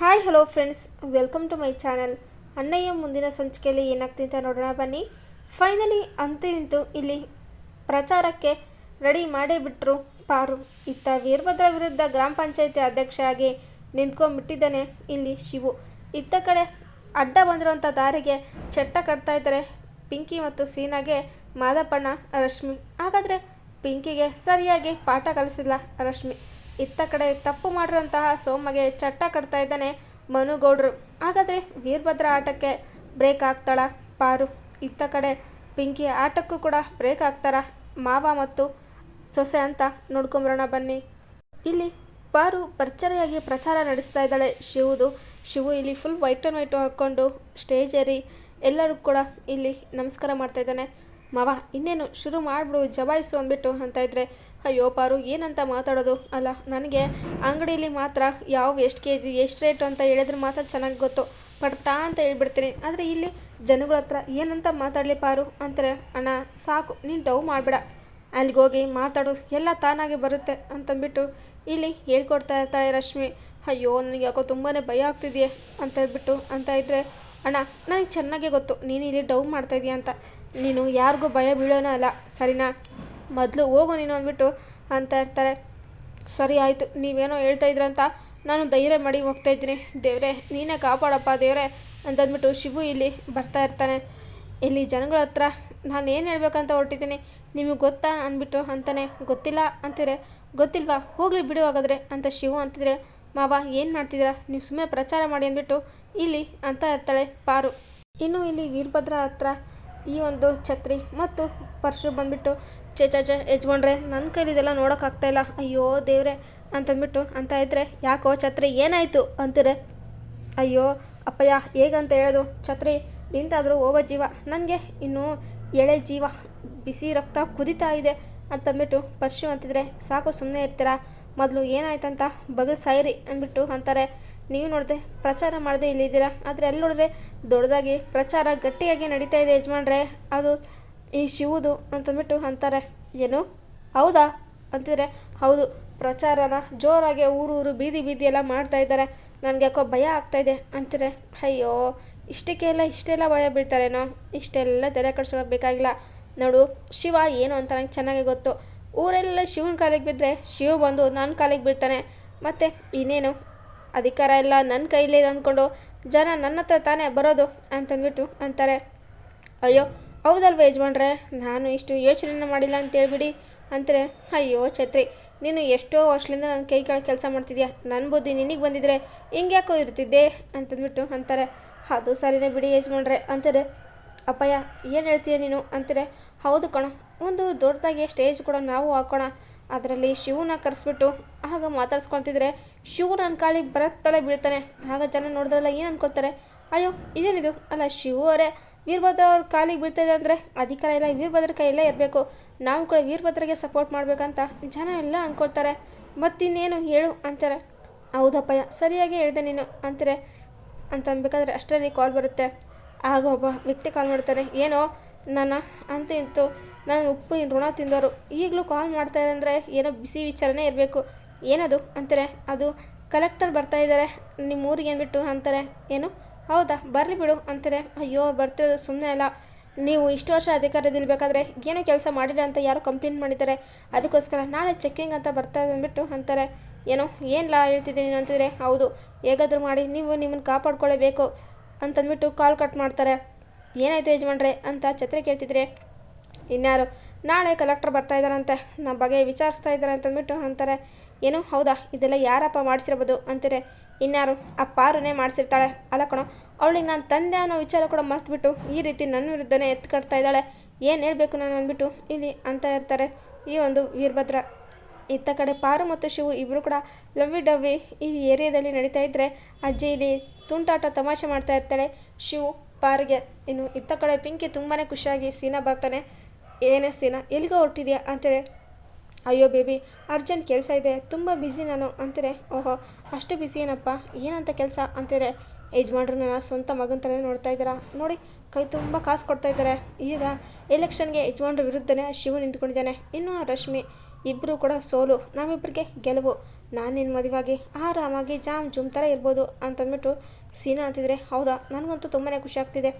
Hi hello friends, welcome to my channel. Annayya ಮುಂದಿನ ಸಂಚಿಕೆಯಲ್ಲಿ ಏನಾಗ್ತಿಂತ ನೋಡೋಣ ಬನ್ನಿ. ಫೈನಲಿ ಅಂತೂ ಇಂತೂ ಇಲ್ಲಿ ಪ್ರಚಾರಕ್ಕೆ ರೆಡಿ ಮಾಡೇ ಬಿಟ್ಟರು ಪಾರು. ಇತ್ತ ವೀರಭದ್ರ ವಿರುದ್ಧ ಗ್ರಾಮ ಪಂಚಾಯತಿ ಅಧ್ಯಕ್ಷ ಆಗಿ ನಿಂತ್ಕೊಂಡ್ಬಿಟ್ಟಿದ್ದಾನೆ ಇಲ್ಲಿ ಶಿವು. ಇತ್ತ ಕಡೆ ಅಡ್ಡ ಬಂದಿರುವಂಥ ದಾರಿಗೆ ಚಟ್ಟ ಕಟ್ತಾ ಇದ್ದಾರೆ ಪಿಂಕಿ ಮತ್ತು ಸೀನಾಗೆ ಮಾದಪ್ಪಣ್ಣ ರಶ್ಮಿ. ಹಾಗಾದರೆ ಪಿಂಕಿಗೆ ಸರಿಯಾಗಿ ಪಾಠ ಕಲಿಸಿಲ್ಲ ರಶ್ಮಿ. ಇತ್ತ ಕಡೆ ತಪ್ಪು ಮಾಡಿರುವಂತಹ ಸೋಮಗೆ ಚಟ್ಟ ಕಟ್ತಾ ಇದ್ದಾನೆ ಮನುಗೌಡರು. ಹಾಗಾದರೆ ವೀರಭದ್ರ ಆಟಕ್ಕೆ ಬ್ರೇಕ್ ಹಾಕ್ತಾಳ ಪಾರು? ಇತ್ತ ಕಡೆ ಪಿಂಕಿ ಆಟಕ್ಕೂ ಕೂಡ ಬ್ರೇಕ್ ಹಾಕ್ತಾರ ಮಾವ ಮತ್ತು ಸೊಸೆ ಅಂತ ನೋಡ್ಕೊಂಬರೋಣ ಬನ್ನಿ. ಇಲ್ಲಿ ಪಾರು ಭರ್ಜರಿಯಾಗಿ ಪ್ರಚಾರ ನಡೆಸ್ತಾ ಇದ್ದಾಳೆ ಶಿವು ಇಲ್ಲಿ ಫುಲ್ ವೈಟ್ ಆ್ಯಂಡ್ ವೈಟು ಹಾಕ್ಕೊಂಡು ಸ್ಟೇಜ್ ಏರಿ ಎಲ್ಲರೂ ಕೂಡ ಇಲ್ಲಿ ನಮಸ್ಕಾರ ಮಾಡ್ತಾ ಇದ್ದಾನೆ. ಮಾವ ಇನ್ನೇನು ಶುರು ಮಾಡಿಬಿಡು ಜಬಾಯಿಸು ಅಂದ್ಬಿಟ್ಟು ಅಂತ ಇದ್ರೆ, ಅಯ್ಯೋ ಪಾರು ಏನಂತ ಮಾತಾಡೋದು ಅಲ್ಲ, ನನಗೆ ಅಂಗಡೀಲಿ ಮಾತ್ರ ಎಷ್ಟು ಕೆ ಜಿ ಎಷ್ಟು ರೇಟು ಅಂತ ಹೇಳಿದ್ರೆ ಮಾತ್ರ ಚೆನ್ನಾಗಿ ಗೊತ್ತು, ಪಟ್ಟ ಅಂತ ಹೇಳ್ಬಿಡ್ತೀನಿ. ಆದರೆ ಇಲ್ಲಿ ಜನಗಳ ಹತ್ರ ಏನಂತ ಮಾತಾಡಲಿ ಪಾರು ಅಂತಾರೆ. ಅಣ್ಣ ಸಾಕು, ನೀನು ಡವ್ ಮಾಡಬೇಡ, ಅಲ್ಲಿಗೋಗಿ ಮಾತಾಡು, ಎಲ್ಲ ತಾನಾಗೆ ಬರುತ್ತೆ ಅಂತಂದ್ಬಿಟ್ಟು ಇಲ್ಲಿ ಹೇಳ್ಕೊಡ್ತಾ ಇರ್ತಾಳೆ ರಶ್ಮಿ. ಅಯ್ಯೋ ನನಗೆ ಯಾಕೋ ತುಂಬಾ ಭಯ ಆಗ್ತಿದೆಯೇ ಅಂತ ಹೇಳ್ಬಿಟ್ಟು ಅಂತ ಇದ್ದರೆ, ಅಣ್ಣ ನನಗೆ ಚೆನ್ನಾಗೇ ಗೊತ್ತು ನೀನು ಇಲ್ಲಿ ಡವ್ ಮಾಡ್ತಾಯಿದ್ದೀಯ ಅಂತ, ನೀನು ಯಾರಿಗೂ ಭಯ ಬೀಳೋಣ ಅಲ್ಲ ಸರಿನಾ, ಮೊದಲು ಹೋಗು ನೀನು ಅಂದ್ಬಿಟ್ಟು ಅಂತ ಇರ್ತಾರೆ. ಸರಿ ಆಯಿತು, ನೀವೇನೋ ಹೇಳ್ತಾ ಇದ್ರಂತ ನಾನು ಧೈರ್ಯ ಮಾಡಿ ಹೋಗ್ತಾಯಿದ್ದೀನಿ, ದೇವರೇ ನೀನೇ ಕಾಪಾಡಪ್ಪ ದೇವರೇ ಅಂತಂದ್ಬಿಟ್ಟು ಶಿವು ಇಲ್ಲಿ ಬರ್ತಾ ಇರ್ತಾನೆ. ಇಲ್ಲಿ ಜನಗಳ ಹತ್ರ ನಾನು ಏನು ಹೇಳ್ಬೇಕಂತ ಹೊರಟಿದ್ದೀನಿ ನಿಮಗೆ ಗೊತ್ತಾ ಅಂದ್ಬಿಟ್ಟು ಅಂತಾನೆ. ಗೊತ್ತಿಲ್ಲ ಅಂತಿದ್ರೆ, ಗೊತ್ತಿಲ್ವಾ ಹೋಗಲಿ ಬಿಡು ಹಾಗಾದರೆ ಅಂತ ಶಿವು ಅಂತಿದ್ರೆ, ಮಾವ ಏನು ಮಾಡ್ತಿದ್ದೀರಾ ನೀವು ಸುಮ್ಮನೆ ಪ್ರಚಾರ ಮಾಡಿ ಅಂದ್ಬಿಟ್ಟು ಇಲ್ಲಿ ಅಂತ ಇರ್ತಾಳೆ ಪಾರು. ಇನ್ನು ಇಲ್ಲಿ ವೀರಭದ್ರ ಹತ್ರ ಈ ಒಂದು ಛತ್ರಿ ಮತ್ತು ಪರ್ಸು ಬಂದ್ಬಿಟ್ಟು ಯಜಮಾನ್ರೆ ನನ್ನ ಕೈಲಿ ಇದೆಲ್ಲ ನೋಡೋಕ್ಕಾಗ್ತಾಯಿಲ್ಲ, ಅಯ್ಯೋ ದೇವ್ರೆ ಅಂತಂದ್ಬಿಟ್ಟು ಅಂತ ಇದ್ದರೆ, ಯಾಕೋ ಛತ್ರಿ ಏನಾಯಿತು ಅಂತೀರೆ. ಅಯ್ಯೋ ಅಪ್ಪಯ್ಯ ಹೇಗಂತ ಹೇಳೋದು, ಛತ್ರಿ ನಿಂತಾದರೂ ಹೋಗೋ ಜೀವ, ನನಗೆ ಇನ್ನೂ ಎಳೆ ಜೀವ, ಬಿಸಿ ರಕ್ತ ಕುದಿತಾ ಇದೆ ಅಂತಂದ್ಬಿಟ್ಟು ಪರ್ಶು ಅಂತಿದ್ರೆ, ಸಾಕು ಸುಮ್ಮನೆ ಇರ್ತೀರಾ, ಮೊದಲು ಏನಾಯ್ತಂತ ಬಗಲ್ ಸಾಯಿರಿ ಅಂದ್ಬಿಟ್ಟು ಅಂತಾರೆ. ನೀವು ನೋಡಿದೆ ಪ್ರಚಾರ ಮಾಡದೆ ಇಲ್ಲಿದ್ದೀರಾ, ಆದರೆ ಅಲ್ಲಿ ನೋಡಿದ್ರೆ ದೊಡ್ಡದಾಗಿ ಪ್ರಚಾರ ಗಟ್ಟಿಯಾಗಿ ನಡೀತಾ ಇದೆ ಯಜಮಾನ್ರೆ, ಅದು ಈ ಶಿವುದು ಅಂತಂದ್ಬಿಟ್ಟು ಅಂತಾರೆ. ಏನು ಹೌದಾ ಅಂತಿದ್ರೆ, ಹೌದು ಪ್ರಚಾರನ ಜೋರಾಗಿ ಊರು ಬೀದಿ ಎಲ್ಲ ಮಾಡ್ತಾ ಇದ್ದಾರೆ, ನನಗೆ ಯಾಕೋ ಭಯ ಆಗ್ತಾಯಿದೆ ಅಂತಿದ್ರೆ. ಅಯ್ಯೋ ಇಷ್ಟೆಲ್ಲ ಭಯ ಬೀಳ್ತಾರೇನೋ, ಇಷ್ಟೆಲ್ಲ ತಲೆ ಕೆಡಿಸ್ಕೊಳ್ಬೇಕಾಗಿಲ್ಲ ನೋಡು, ಶಿವ ಏನು ಅಂತ ನಂಗೆ ಚೆನ್ನಾಗಿ ಗೊತ್ತು, ಊರೆಲ್ಲ ಶಿವನ ಕಾಲಿಗೆ ಬಿದ್ದರೆ ಶಿವ ಬಂದು ನನ್ನ ಕಾಲಿಗೆ ಬೀಳ್ತಾನೆ, ಮತ್ತು ಇನ್ನೇನು ಅಧಿಕಾರ ಎಲ್ಲ ನನ್ನ ಕೈಲೇ ಅಂದ್ಕೊಂಡು ಜನ ನನ್ನ ಹತ್ರ ತಾನೇ ಬರೋದು ಅಂತಂದ್ಬಿಟ್ಟು ಅಂತಾರೆ. ಅಯ್ಯೋ ಹೌದಲ್ವ ಯಜಮಾನ್ರೆ, ನಾನು ಇಷ್ಟು ಯೋಚನೆ ಮಾಡಿಲ್ಲ ಅಂತೇಳ್ಬಿಡಿ ಅಂತಾರೆ. ಅಯ್ಯೋ ಛತ್ರಿ ನೀನು ಎಷ್ಟೋ ವರ್ಷದಿಂದ ನನ್ನ ಕೈ ಕೆಳಗೆ ಕೆಲಸ ಮಾಡ್ತಿದ್ಯಾ, ನನ್ನ ಬುದ್ಧಿ ನಿನಗೆ ಬಂದಿದ್ರೆ ಹಿಂಗೆ ಯಾಕೋ ಇರ್ತಿದ್ದೆ ಅಂತಂದ್ಬಿಟ್ಟು ಅಂತಾರೆ. ಅದು ಸರಿನೇ ಬಿಡಿ ಯಜಮಾನ್ರೆ ಅಂತಾರೆ. ಅಪ್ಪಯ್ಯ ಏನು ಹೇಳ್ತೀಯ ನೀನು ಅಂತಾರೆ. ಹೌದು ಕಣೋ, ಒಂದು ದೊಡ್ಡದಾಗಿ ಸ್ಟೇಜ್ ಕೂಡ ನಾವು ಹಾಕೋಣ, ಅದರಲ್ಲಿ ಶಿವನ ಕರೆಸ್ಬಿಟ್ಟು ಆಗ ಮಾತಾಡ್ಸ್ಕೊತಿದ್ರೆ ಶಿವ ನನ್ನ ಕಾಲಿಗೆ ಬರತ್ತಲೇ ಬೀಳ್ತಾನೆ, ಆಗ ಜನ ನೋಡಿದ್ರಲ್ಲ ಏನು ಅನ್ಕೊಳ್ತಾರೆ, ಅಯ್ಯೋ ಇದೇನಿದು ಅಲ್ಲ ಶಿವು ಅವರೇ ವೀರಭದ್ರ ಅವ್ರ ಕಾಲಿಗೆ ಬೀಳ್ತಾಯಿದೆ ಅಂದರೆ ಅಧಿಕಾರ ಎಲ್ಲ ವೀರಭದ್ರ ಕೈಯಲ್ಲೇ ಇರಬೇಕು, ನಾವು ಕೂಡ ವೀರಭದ್ರಗೆ ಸಪೋರ್ಟ್ ಮಾಡಬೇಕಂತ ಜನ ಎಲ್ಲ ಅಂದ್ಕೊಳ್ತಾರೆ, ಮತ್ತಿನ್ನೇನು ಹೇಳು ಅಂತಾರೆ. ಹೌದಪ್ಪಯ್ಯ ಸರಿಯಾಗಿ ಹೇಳಿದೆ ನೀನು ಅಂತಾರೆ ಅಂತ ಅನ್ಬೇಕಾದ್ರೆ ಅಷ್ಟರಲ್ಲಿ ಕಾಲ್ ಬರುತ್ತೆ. ಆಗ ಒಬ್ಬ ವ್ಯಕ್ತಿ ಕಾಲ್ ಮಾಡ್ತಾನೆ. ಏನೋ ನನ್ನ ಅಂತ ಇಂತು ನಾನು ಉಪ್ಪು ಋಣ ತಿಂದವರು ಈಗಲೂ ಕಾಲ್ ಮಾಡ್ತಾರೆ ಅಂದರೆ ಏನೋ ಬಿಸಿ ವಿಚಾರನೇ ಇರಬೇಕು, ಏನದು ಅಂತಾರೆ. ಅದು ಕಲೆಕ್ಟರ್ ಬರ್ತಾ ಇದ್ದಾರೆ ನಿಮ್ಮ ಊರಿಗೆ ಅಂದ್ಬಿಟ್ಟು ಅಂತಾರೆ. ಏನು ಹೌದಾ ಬರಲಿ ಬಿಡು ಅಂತಾರೆ. ಅಯ್ಯೋ ಬರ್ತಿರೋದು ಸುಮ್ಮನೆ ಅಲ್ಲ, ನೀವು ಇಷ್ಟು ವರ್ಷ ಅಧಿಕಾರದಲ್ಲಿರಬೇಕಾದ್ರೆ ಏನೋ ಕೆಲಸ ಮಾಡಿಲ್ಲ ಅಂತ ಯಾರು ಕಂಪ್ಲೇಂಟ್ ಮಾಡಿದ್ದಾರೆ, ಅದಕ್ಕೋಸ್ಕರ ನಾಳೆ ಚೆಕ್ಕಿಂಗ್ ಅಂತ ಬರ್ತಾ ಇದೆ ಅಂದ್ಬಿಟ್ಟು ಅಂತಾರೆ. ಏನೋ ಏನಿಲ್ಲ ಹೇಳ್ತಿದ್ದೀನಿ ನೀನು ಅಂತಿದ್ರೆ, ಹೌದು ಹೇಗಾದರೂ ಮಾಡಿ ನೀವು ನಿಮ್ಮನ್ನು ಕಾಪಾಡ್ಕೊಳ್ಳೇಬೇಕು ಅಂತಂದ್ಬಿಟ್ಟು ಕಾಲ್ ಕಟ್ ಮಾಡ್ತಾರೆ. ಏನಾಯಿತು ಯಜಮಾನ್ರೆ ಅಂತ ಛತ್ರಿ ಕೇಳ್ತಿದ್ರೆ, ಇನ್ಯಾರು ನಾಳೆ ಕಲೆಕ್ಟರ್ ಬರ್ತಾ ಇದ್ದಾರಂತೆ, ನಮ್ಮ ಬಗ್ಗೆ ವಿಚಾರಿಸ್ತಾ ಇದ್ದಾರೆ ಅಂತಂದ್ಬಿಟ್ಟು ಅಂತಾರೆ. ಏನು ಹೌದಾ ಇದೆಲ್ಲ ಯಾರಪ್ಪ ಮಾಡಿಸಿರ್ಬೋದು ಅಂತಾರೆ. ಇನ್ಯಾರು ಆ ಪಾರುನೇ ಮಾಡಿಸಿರ್ತಾಳೆ, ಅಲ್ಲ ಕಣೋ ಅವಳಿಗೆ ನಾನು ತಂದೆ ಅನ್ನೋ ವಿಚಾರ ಕೂಡ ಮರೆತುಬಿಟ್ಟು ಈ ರೀತಿ ನನ್ನ ವಿರುದ್ಧನೇ ಎತ್ಕಡ್ತಾ ಇದ್ದಾಳೆ, ಏನು ಹೇಳಬೇಕು ನಾನು ಅಂದ್ಬಿಟ್ಟು ಇಲ್ಲಿ ಅಂತ ಇರ್ತಾರೆ ಈ ಒಂದು ವೀರಭದ್ರ. ಇತ್ತ ಕಡೆ ಪಾರು ಮತ್ತು ಶಿವು ಇಬ್ಬರು ಕೂಡ ಲವ್ವಿ ಡವ್ವಿ ಈ ಏರಿಯಾದಲ್ಲಿ ನಡೀತಾ ಇದ್ದರೆ ಅಜ್ಜಿ ಇಲ್ಲಿ ತುಂಟಾಟ ತಮಾಷೆ ಮಾಡ್ತಾ ಇರ್ತಾಳೆ ಶಿವು ಪಾರಿಗೆ. ಇನ್ನು ಇತ್ತ ಕಡೆ ಪಿಂಕಿ ತುಂಬಾ ಖುಷಿಯಾಗಿ ಸೀನಾ ಬರ್ತಾನೆ. ಏನೇ ಸೀನಾ ಎಲ್ಲಿಗೋ ಹೊರಟಿದ್ಯಾ ಅಂತಾರೆ. ಅಯ್ಯೋ ಬೇಬಿ ಅರ್ಜೆಂಟ್ ಕೆಲಸ ಇದೆ, ತುಂಬ ಬ್ಯುಸಿ ನಾನು ಅಂತಾರೆ. ಓಹೋ ಅಷ್ಟು ಬ್ಯುಸಿ ಏನಪ್ಪ, ಏನಂತ ಕೆಲಸ ಅಂತಾರೆ. ಯಜಮಾನ್ರು ನನ್ನ ಸ್ವಂತ ಮಗನ ಥರ ನೋಡ್ತಾ ಇದ್ದೀರಾ ನೋಡಿ, ಕೈ ತುಂಬ ಕಾಸು ಕೊಡ್ತಾ ಇದ್ದಾರೆ. ಈಗ ಎಲೆಕ್ಷನ್ಗೆ ಯಜಮಾನ್ರ ವಿರುದ್ಧನೇ ಶಿವು ನಿಂತ್ಕೊಂಡಿದ್ದಾನೆ. ಇನ್ನು ರಶ್ಮಿ ಇಬ್ಬರು ಕೂಡ ಸೋಲು, ನಮ್ಮಿಬ್ಬರಿಗೆ ಗೆಲುವು, ನಾನು ನಿನ್ನ ಮದುವೆಯಾಗಿ ಆರಾಮಾಗಿ ಜಾಮ್ ಜುಮ್ ಥರ ಇರ್ಬೋದು ಅಂತಂದ್ಬಿಟ್ಟು ಸೀನಾ ಅಂತಿದ್ರೆ, ಹೌದಾ ನನಗಂತೂ ತುಂಬಾ ಖುಷಿ ಆಗ್ತಿದೆ,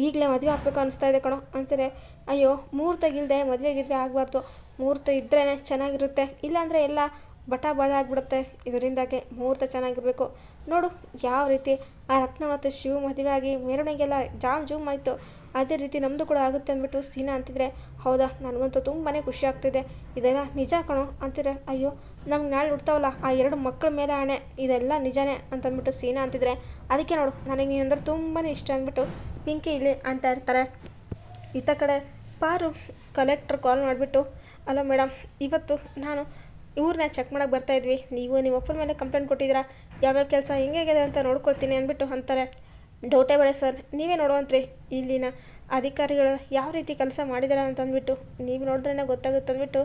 ಈಗಲೇ ಮದುವೆ ಆಗಬೇಕು ಅನಿಸ್ತಾ ಇದೆ ಕಣೋ ಅಂತಾರೆ. ಅಯ್ಯೋ ಮುಹೂರ್ತ ಇಲ್ಲದೆ ಮದುವೆ ಆಗಬಾರ್ದು, ಮುಹೂರ್ತ ಇದ್ರೇ ಚೆನ್ನಾಗಿರುತ್ತೆ, ಇಲ್ಲಾಂದರೆ ಎಲ್ಲ ಬಟ ಬಳ ಆಗಿಬಿಡುತ್ತೆ, ಇದರಿಂದಾಗೆ ಮುಹೂರ್ತ ಚೆನ್ನಾಗಿರಬೇಕು. ನೋಡು ಯಾವ ರೀತಿ ಆ ರತ್ನ ಮತ್ತು ಶಿವ ಮದುವೆ ಆಗಿ ಮೆರವಣಿಗೆಲ್ಲ ಜಾಮ್ ಜೂಮ್ ಆಯಿತು, ಅದೇ ರೀತಿ ನಮ್ಮದು ಕೂಡ ಆಗುತ್ತೆ ಅಂದ್ಬಿಟ್ಟು ಸೀನಾ ಅಂತಿದ್ರೆ, ಹೌದಾ ನನಗಂತೂ ತುಂಬಾ ಖುಷಿ ಆಗ್ತಿದೆ, ಇದೆಲ್ಲ ನಿಜ ಕಣೋ ಅಂತಿದ್ರೆ, ಅಯ್ಯೋ ನಮ್ಗೆ ನಾಳೆ ಹುಡ್ತಾವಲ್ಲ ಆ 2 ಮಕ್ಕಳ ಮೇಲೆ ಆಣೆ ಇದೆಲ್ಲ ನಿಜನೇ ಅಂತಂದ್ಬಿಟ್ಟು ಸೀನಾ ಅಂತಿದ್ರೆ, ಅದಕ್ಕೆ ನೋಡು ನನಗೆ ನೀನಂದ್ರೆ ತುಂಬಾ ಇಷ್ಟ ಅಂದ್ಬಿಟ್ಟು ಪಿಂಕಿ ಇಲ್ಲಿ ಅಂತ ಇರ್ತಾರೆ. ಈತ ಕಡೆ ಪಾರು ಕಲೆಕ್ಟ್ರ್ ಕಾಲ್ ಮಾಡಿಬಿಟ್ಟು, ಅಲೋ ಮೇಡಮ್, ಇವತ್ತು ನಾನು ಇವ್ರನ್ನ ಚೆಕ್ ಮಾಡೋಕ್ಕೆ ಬರ್ತಾಯಿದ್ವಿ, ನೀವು ನಿಮ್ಮ ಅಪ್ಪನ ಮೇಲೆ ಕಂಪ್ಲೇಂಟ್ ಕೊಟ್ಟಿದ್ದೀರಾ, ಯಾವ್ಯಾವ ಕೆಲಸ ಹೆಂಗಿದೆ ಅಂತ ನೋಡ್ಕೊಳ್ತೀನಿ ಅಂದ್ಬಿಟ್ಟು ಅಂತಾರೆ. ಡೌಟೇ ಬೇಡ ಸರ್, ನೀವೇ ನೋಡುವಂತ್ರಿ ಇಲ್ಲಿನ ಅಧಿಕಾರಿಗಳು ಯಾವ ರೀತಿ ಕೆಲಸ ಮಾಡಿದಾರೆ ಅಂತಂದ್ಬಿಟ್ಟು ನೀವು ನೋಡಿದ್ರೇ ಗೊತ್ತಾಗುತ್ತೆ ಅಂದ್ಬಿಟ್ಟು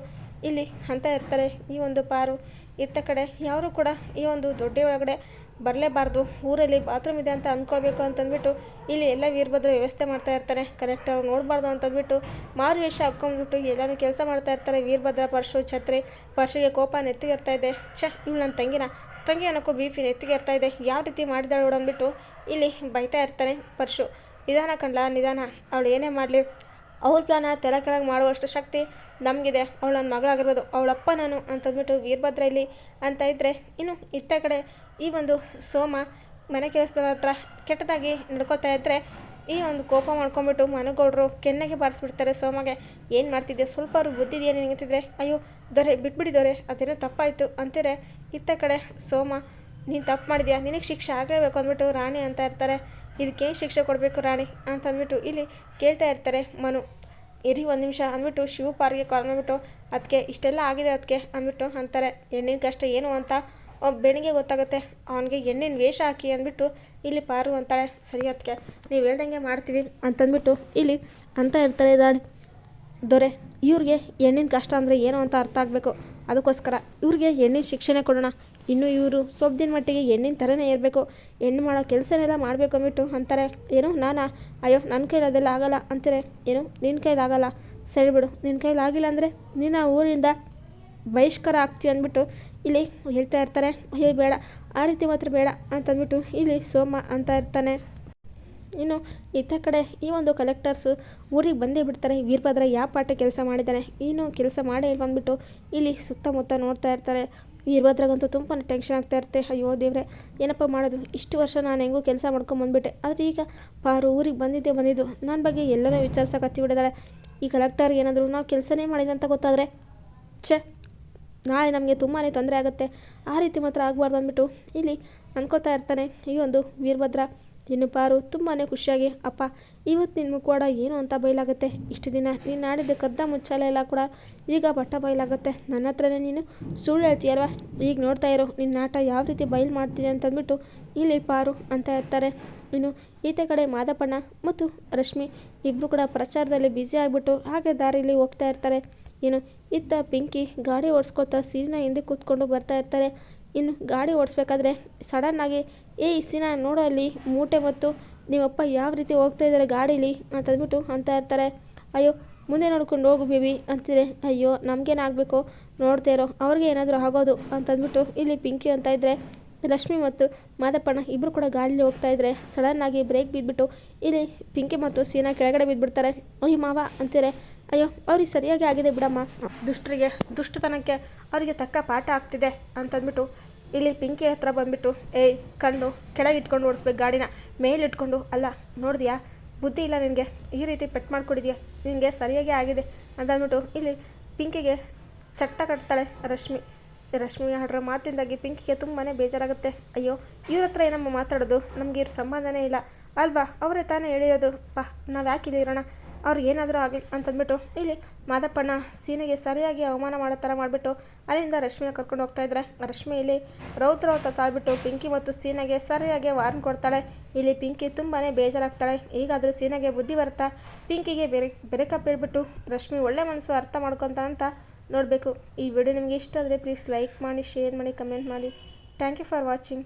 ಇಲ್ಲಿ ಅಂತ ಇರ್ತಾರೆ. ಈ ಒಂದು ಪಾರು ಇತ್ತ ಕಡೆ ಯಾರು ಕೂಡ ಈ ಒಂದು ದೊಡ್ಡ ಒಳಗಡೆ ಬರಲೇಬಾರ್ದು, ಊರಲ್ಲಿ ಬಾತ್ರೂಮ್ ಇದೆ ಅಂತ ಅಂದ್ಕೊಳ್ಬೇಕು ಅಂತಂದ್ಬಿಟ್ಟು ಇಲ್ಲಿ ಎಲ್ಲ ವೀರಭದ್ರ ವ್ಯವಸ್ಥೆ ಮಾಡ್ತಾ ಇರ್ತಾರೆ. ಕರೆಕ್ಟ್ ಅವ್ರು ನೋಡಬಾರ್ದು ಅಂತಂದ್ಬಿಟ್ಟು ಮಾರು ವೇಷ ಹಾಕ್ಕೊಂಡ್ಬಿಟ್ಟು ಎಲ್ಲನೂ ಕೆಲಸ ಮಾಡ್ತಾ ಇರ್ತಾರೆ. ವೀರಭದ್ರ ಪರಶು ಛತ್ರಿ, ಪರಶುಗೆ ಕೋಪ ನೆತ್ತಿಗೆ ಇರ್ತಾ ಇದೆ, ಇವ್ಳು ನನ್ನ ತಂಗಿ ಅನ್ನೋಕ್ಕೂ ಬಿ ಪಿ ನೆತ್ತಿಗೆ ಇರ್ತಾ ಇದೆ, ಯಾವ ರೀತಿ ಮಾಡಿದಾಳು ಅಂದ್ಬಿಟ್ಟು ಇಲ್ಲಿ ಬೈತಾ ಇರ್ತಾನೆ. ಪರಶು ನಿಧಾನ ಕಂಡ್ಲ ನಿಧಾನ, ಅವಳು ಏನೇ ಮಾಡಲಿ ಅವ್ರ ಪ್ಲಾನ ತೆರೆ ಕೆಳಗೆ ಮಾಡುವಷ್ಟು ಶಕ್ತಿ ನಮಗಿದೆ, ಅವಳು ನನ್ನ ಮಗಳಾಗಿರ್ಬೋದು, ಅವಳಪ್ಪ ನಾನು ಅಂತಂದ್ಬಿಟ್ಟು ವೀರಭದ್ರ ಇಲ್ಲಿ ಅಂತ ಇದ್ದರೆ, ಇನ್ನು ಇತ್ತ ಕಡೆ ಈ ಒಂದು ಸೋಮ ಮನೆ ಕೆಲಸದವ್ರ ಹತ್ರ ಕೆಟ್ಟದಾಗಿ ನಡ್ಕೊತಾ ಇದ್ದರೆ ಈ ಒಂದು ಕೋಪ ಮಾಡ್ಕೊಂಬಿಟ್ಟು ಮನಗೌಡರು ಕೆನ್ನೆಗೆ ಬಾರಿಸ್ಬಿಡ್ತಾರೆ ಸೋಮಗೆ. ಏನು ಮಾಡ್ತಿದ್ದೆ, ಸ್ವಲ್ಪ ಅವ್ರಿಗೆ ಬುದ್ಧಿದೆಯೇ ನಿಂತಿದ್ರೆ, ಅಯ್ಯೋ ದೊರೆ ಬಿಟ್ಬಿಡಿದವ್ರೆ, ಅದೇನೋ ತಪ್ಪಾಯಿತು ಅಂತೀರೆ. ಇತ್ತ ಕಡೆ ಸೋಮ ನೀನು ತಪ್ಪು ಮಾಡಿದ್ಯಾ, ನಿನಗೆ ಶಿಕ್ಷೆ ಆಗಲೇಬೇಕು ಅಂದ್ಬಿಟ್ಟು ರಾಣಿ ಅಂತ ಇರ್ತಾರೆ. ಇದಕ್ಕೆ ಶಿಕ್ಷೆ ಕೊಡಬೇಕು ರಾಣಿ ಅಂತಂದ್ಬಿಟ್ಟು ಇಲ್ಲಿ ಕೇಳ್ತಾ ಇರ್ತಾರೆ ಮನು. ಇರಿ ಒಂದು ನಿಮಿಷ ಅಂದ್ಬಿಟ್ಟು ಶಿವಪಾರಿಗೆ ಕಾಲ್ ಮಾಡಿಬಿಟ್ಟು, ಅದಕ್ಕೆ ಇಷ್ಟೆಲ್ಲ ಆಗಿದೆ ಅದಕ್ಕೆ ಅಂದ್ಬಿಟ್ಟು ಅಂತಾರೆ. ಹೆಣ್ಣಿನ ಕಷ್ಟ ಏನು ಅಂತ ಬೆಣಿಗೆ ಗೊತ್ತಾಗುತ್ತೆ, ಅವನಿಗೆ ಹೆಣ್ಣಿನ ವೇಷ ಹಾಕಿ ಅಂದ್ಬಿಟ್ಟು ಇಲ್ಲಿ ಪಾರು ಅಂತಾಳೆ. ಸರಿ ಅದಕ್ಕೆ ನೀವು ಹೇಳ್ದಂಗೆ ಮಾಡ್ತೀವಿ ಅಂತಂದ್ಬಿಟ್ಟು ಇಲ್ಲಿ ಅಂತ ಇರ್ತಾರೆ ರಾಣಿ. ದೊರೆ ಇವ್ರಿಗೆ ಹೆಣ್ಣಿನ ಕಷ್ಟ ಅಂದರೆ ಏನು ಅಂತ ಅರ್ಥ ಆಗಬೇಕು, ಅದಕ್ಕೋಸ್ಕರ ಇವ್ರಿಗೆ ಹೆಣ್ಣಿನ ಶಿಕ್ಷಣ ಕೊಡೋಣ, ಇನ್ನು ಇವರು ಸ್ವಲ್ಪ ದಿನ ಮಟ್ಟಿಗೆ ಹೆಣ್ಣಿನ ಥರನೇ ಇರಬೇಕು, ಹೆಣ್ಣು ಮಾಡೋ ಕೆಲಸನೆಲ್ಲ ಮಾಡಬೇಕು ಅಂದ್ಬಿಟ್ಟು ಅಂತಾರೆ. ಏನು ನಾನಾ, ಅಯ್ಯೋ ನನ್ನ ಕೈಲಿ ಅದೆಲ್ಲ ಆಗಲ್ಲ ಅಂತಾರೆ. ಏನು ನಿನ್ನ ಕೈಲಿ ಆಗಲ್ಲ, ಸರಿ ಬಿಡು, ನಿನ್ನ ಕೈಲಿ ಆಗಿಲ್ಲ ಅಂದರೆ ನಿನ್ನ ಊರಿಂದ ಬಹಿಷ್ಕಾರ ಆಗ್ತೀವಿ ಅಂದ್ಬಿಟ್ಟು ಇಲ್ಲಿ ಹೇಳ್ತಾ ಇರ್ತಾರೆ. ಅಯ್ಯೋ ಬೇಡ, ಆ ರೀತಿ ಮಾತ್ರ ಬೇಡ ಅಂತಂದ್ಬಿಟ್ಟು ಇಲ್ಲಿ ಸೋಮ ಅಂತ ಇರ್ತಾನೆ. ಇನ್ನು ಇತ್ತ ಕಡೆ ಈ ಒಂದು ಕಲೆಕ್ಟರ್ಸು ಊರಿಗೆ ಬಂದೇ ಬಿಡ್ತಾರೆ. ವೀರಭದ್ರ ಯಾವ ಪಾಠ ಕೆಲಸ ಮಾಡಿದ್ದಾನೆ, ಇನ್ನೂ ಕೆಲಸ ಮಾಡೇ ಇಲ್ಲ ಅಂದ್ಬಿಟ್ಟು ಇಲ್ಲಿ ಸುತ್ತಮುತ್ತ ನೋಡ್ತಾ ಇರ್ತಾರೆ. ವೀರಭದ್ರಗಂತೂ ತುಂಬಾ ಟೆನ್ಷನ್ ಆಗ್ತಾ ಇರುತ್ತೆ. ಅಯ್ಯೋ ದೇವ್ರೆ, ಏನಪ್ಪ ಮಾಡೋದು, ಇಷ್ಟು ವರ್ಷ ನಾನು ಹೆಂಗೂ ಕೆಲಸ ಮಾಡ್ಕೊಂಬಂದ್ಬಿಟ್ಟೆ, ಆದರೆ ಈಗ ಪಾರು ಊರಿಗೆ ಬಂದಿದ್ದು ನನ್ನ ಬಗ್ಗೆ ಎಲ್ಲನೂ ವಿಚಾರಿಸಕತ್ತಿ ಬಿಡಿದಾಳೆ. ಈ ಕಲೆಕ್ಟರ್ ಏನಾದರೂ ನಾವು ಕೆಲಸನೇ ಮಾಡಿಲ್ಲ ಅಂತ ಗೊತ್ತಾದರೆ ನಾಳೆ ನಮಗೆ ತುಂಬಾ ತೊಂದರೆ ಆಗುತ್ತೆ, ಆ ರೀತಿ ಮಾತ್ರ ಆಗಬಾರ್ದು ಅಂದ್ಬಿಟ್ಟು ಇಲ್ಲಿ ಅಂದ್ಕೊಳ್ತಾ ಇರ್ತಾನೆ ಈ ಒಂದು ವೀರಭದ್ರ. ಇನ್ನು ಪಾರು ತುಂಬಾ ಖುಷಿಯಾಗಿ, ಅಪ್ಪ ಇವತ್ತು ನಿನ್ನ ಮುಖವಾಡ ಏನು ಅಂತ ಬಯಲಾಗುತ್ತೆ, ಇಷ್ಟು ದಿನ ನೀನು ಆಡಿದ್ದು ಕದ್ದ ಮುಚ್ಚಾಲೆ ಎಲ್ಲ ಕೂಡ ಈಗ ಬಟ್ಟ ಬಯಲಾಗುತ್ತೆ, ನನ್ನ ಹತ್ರನೇ ನೀನು ಸುಳ್ಳು ಹೇಳ್ತೀಯಲ್ವ, ಈಗ ನೋಡ್ತಾ ಇರೋ ನಿನ್ನ ಆಟ ಯಾವ ರೀತಿ ಬಯಲು ಮಾಡ್ತೀನಿ ಅಂತಂದ್ಬಿಟ್ಟು ಇಲ್ಲಿ ಪಾರು ಅಂತ ಇರ್ತಾರೆ. ಇನ್ನು ಈತ ಕಡೆ ಮಾದಪ್ಪಣ್ಣ ಮತ್ತು ರಶ್ಮಿ ಇಬ್ಬರು ಕೂಡ ಪ್ರಚಾರದಲ್ಲಿ ಬ್ಯುಸಿ ಆಗಿಬಿಟ್ಟು ಹಾಗೆ ದಾರಿಯಲ್ಲಿ ಹೋಗ್ತಾ ಇರ್ತಾರೆ. ಇನ್ನು ಇತ್ತ ಪಿಂಕಿ ಗಾಡಿ ಓಡಿಸ್ಕೊಳ್ತಾ ಸೀನಾ ಹಿಂದೆ ಕೂತ್ಕೊಂಡು ಬರ್ತಾ ಇರ್ತಾರೆ. ಇನ್ನು ಗಾಡಿ ಓಡಿಸ್ಬೇಕಾದ್ರೆ ಸಡನ್ನಾಗಿ ಸೀನಾ ನೋಡೋ ಅಲ್ಲಿ ಮೂಟೆ ಮತ್ತು ನಿಮ್ಮಪ್ಪ ಯಾವ ರೀತಿ ಹೋಗ್ತಾ ಇದ್ದಾರೆ ಗಾಡೀಲಿ ಅಂತಂದ್ಬಿಟ್ಟು ಅಂತ ಇರ್ತಾರೆ. ಅಯ್ಯೋ ಮುಂದೆ ನೋಡ್ಕೊಂಡು ಹೋಗು ಬೇಬಿ ಅಂತಿದ್ರೆ, ಅಯ್ಯೋ ನಮಗೇನಾಗಬೇಕು ನೋಡ್ತಾ ಇರೋ, ಅವ್ರಿಗೆ ಏನಾದರೂ ಆಗೋದು ಅಂತಂದ್ಬಿಟ್ಟು ಇಲ್ಲಿ ಪಿಂಕಿ ಅಂತ ಇದ್ದರೆ, ಲಕ್ಷ್ಮಿ ಮತ್ತು ಮಾದಪ್ಪಣ್ಣ ಇಬ್ಬರು ಕೂಡ ಗಾಡೀಲಿ ಹೋಗ್ತಾ ಇದ್ದರೆ ಸಡನ್ನಾಗಿ ಬ್ರೇಕ್ ಬಿದ್ದುಬಿಟ್ಟು ಇಲ್ಲಿ ಪಿಂಕಿ ಮತ್ತು ಸೀನಾ ಕೆಳಗಡೆ ಬಿದ್ದುಬಿಡ್ತಾರೆ. ಅಯ್ಯೋ ಮಾವ ಅಂತೀರೆ, ಅಯ್ಯೋ ಅವ್ರಿಗೆ ಸರಿಯಾಗಿ ಆಗಿದೆ ಬಿಡಮ್ಮ, ದುಷ್ಟರಿಗೆ ದುಷ್ಟತನಕ್ಕೆ ಅವರಿಗೆ ತಕ್ಕ ಪಾಠ ಆಗ್ತಿದೆ ಅಂತಂದ್ಬಿಟ್ಟು ಇಲ್ಲಿ ಪಿಂಕಿ ಹತ್ರ ಬಂದುಬಿಟ್ಟು, ಕಣ್ಣು ಕೆಳಗೆ ಇಟ್ಕೊಂಡು ಓಡಿಸ್ಬೇಕು ಗಾಡಿನ, ಮೇಲೆ ಇಟ್ಕೊಂಡು ಅಲ್ಲ, ನೋಡಿದ್ಯಾ ಬುದ್ಧಿ ಇಲ್ಲ ನಿನಗೆ, ಈ ರೀತಿ ಪೆಟ್ಟು ಮಾಡ್ಕೊಡಿದ್ಯಾ, ನಿನಗೆ ಸರಿಯಾಗಿ ಆಗಿದೆ ಅಂತಂದ್ಬಿಟ್ಟು ಇಲ್ಲಿ ಪಿಂಕಿಗೆ ಚಟ್ಟ ಕಟ್ತಾಳೆ ರಶ್ಮಿ ಆಡ್ರ ಮಾತಿಂದಾಗಿ ಪಿಂಕಿಗೆ ತುಂಬಾ ಬೇಜಾರಾಗುತ್ತೆ. ಅಯ್ಯೋ ಇವ್ರ ಹತ್ರ ಏನಮ್ಮ ಮಾತಾಡೋದು, ನಮಗೆ ಇವ್ರ ಸಂಬಂಧನೇ ಇಲ್ಲ ಅಲ್ವಾ, ಅವರೇ ತಾನೇ ಹೇಳಿರೋದು, ನಾವು ಯಾಕೆ ಇಲ್ಲಿ ಇರೋಣ, ಅವ್ರಿಗೆ ಏನಾದರೂ ಆಗಲಿ ಅಂತಂದ್ಬಿಟ್ಟು ಇಲ್ಲಿ ಮಾದಪ್ಪಣ್ಣ ಸೀನೆಗೆ ಸರಿಯಾಗಿ ಅವಮಾನ ಮಾಡೋ ಥರ ಮಾಡಿಬಿಟ್ಟು ಅಲ್ಲಿಂದ ರಶ್ಮಿನ ಕರ್ಕೊಂಡು ಹೋಗ್ತಾ ಇದ್ದಾರೆ. ರಶ್ಮಿ ಇಲ್ಲಿ ರೌತ್ರ ತಾಳ್ಬಿಟ್ಟು ಪಿಂಕಿ ಮತ್ತು ಸೀನೆಗೆ ಸರಿಯಾಗಿ ವಾರ್ನ್ ಕೊಡ್ತಾಳೆ. ಇಲ್ಲಿ ಪಿಂಕಿ ತುಂಬಾ ಬೇಜಾರಾಗ್ತಾಳೆ. ಈಗಾದರೂ ಸೀನೆಗೆ ಬುದ್ಧಿ ಬರ್ತಾ ಪಿಂಕಿಗೆ ಬೆರೆಕಪ್ ಹೇಳ್ಬಿಟ್ಟು ರಶ್ಮಿ ಒಳ್ಳೆ ಮನಸ್ಸು ಅರ್ಥ ಮಾಡ್ಕೊತ ಅಂತ ನೋಡಬೇಕು. ಈ ವಿಡಿಯೋ ನಿಮಗೆ ಇಷ್ಟ ಆದರೆ ಪ್ಲೀಸ್ ಲೈಕ್ ಮಾಡಿ, ಶೇರ್ ಮಾಡಿ, ಕಮೆಂಟ್ ಮಾಡಿ. Thank you for watching.